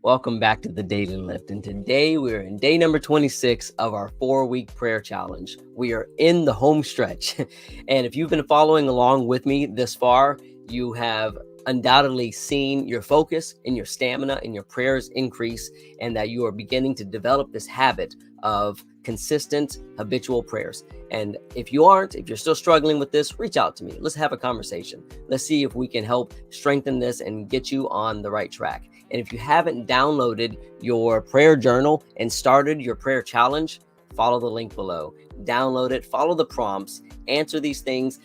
Welcome back to the Daily Lift. And today we're in day number 26 of our 4-week prayer challenge. We are in the home stretch. And if you've been following along with me this far, you have undoubtedly seen your focus and your stamina and your prayers increase, and that you are beginning to develop this habit of consistent, habitual prayers. And if you're still struggling with this, reach out to me. Let's have a conversation. Let's see if we can help strengthen this and get you on the right track. And if you haven't downloaded your prayer journal and started your prayer challenge, follow the link below. Download it, follow the prompts, answer these things,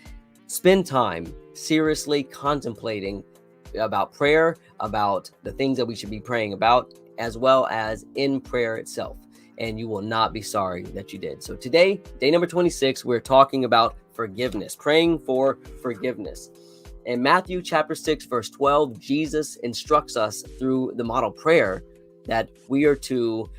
spend time seriously contemplating about prayer, about the things that we should be praying about, as well as in prayer itself. And you will not be sorry that you did. So today, day number 26, we're talking about forgiveness, praying for forgiveness. In Matthew chapter 6, verse 12, Jesus instructs us through the model prayer that we are to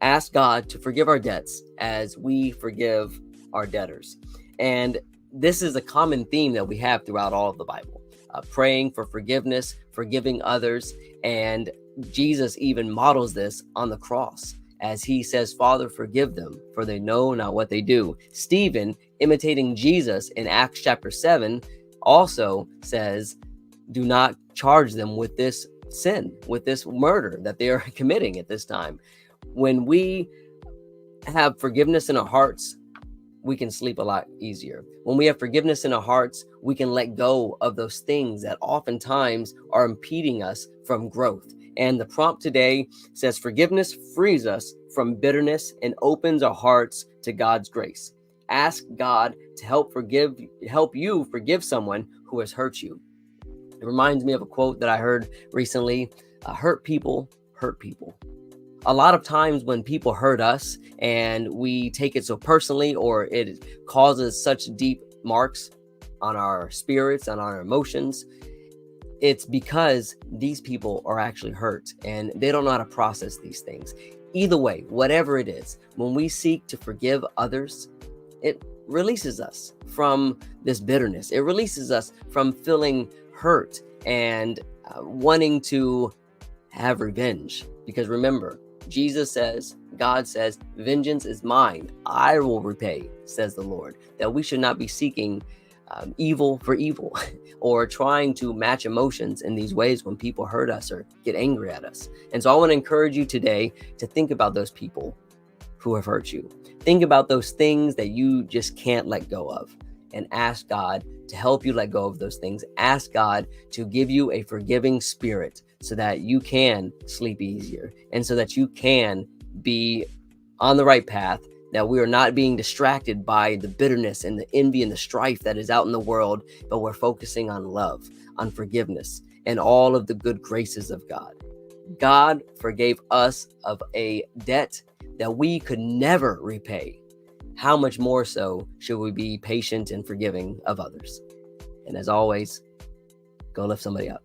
ask God to forgive our debts as we forgive our debtors. And this is a common theme that we have throughout all of the Bible, praying for forgiveness, forgiving others. And Jesus even models this on the cross as he says, "Father, forgive them, for they know not what they do." Stephen, imitating Jesus in Acts chapter 7, also says, do not charge them with this sin, with this murder that they are committing at this time. When we have forgiveness in our hearts, we can sleep a lot easier. When we have forgiveness in our hearts, we can let go of those things that oftentimes are impeding us from growth. And the prompt today says, forgiveness frees us from bitterness and opens our hearts to God's grace. Ask God to help you forgive someone who has hurt you. It reminds me of a quote that I heard recently: hurt people hurt people. A lot of times when people hurt us and we take it so personally, or it causes such deep marks on our spirits and on our emotions, it's because these people are actually hurt and they don't know how to process these things. Either way, whatever it is, when we seek to forgive others, it releases us from this bitterness. It releases us from feeling hurt and wanting to have revenge. Because remember, Jesus says, God says, vengeance is mine, I will repay, says the Lord. That we should not be seeking evil for evil or trying to match emotions in these ways when people hurt us or get angry at us. And so I want to encourage you today to think about those people who have hurt you. Think about those things that you just can't let go of, and ask God to help you let go of those things. Ask God to give you a forgiving spirit so that you can sleep easier and so that you can be on the right path, that we are not being distracted by the bitterness and the envy and the strife that is out in the world, but we're focusing on love, on forgiveness, and all of the good graces of God. God forgave us of a debt that we could never repay. How much more so should we be patient and forgiving of others? And as always, go lift somebody up.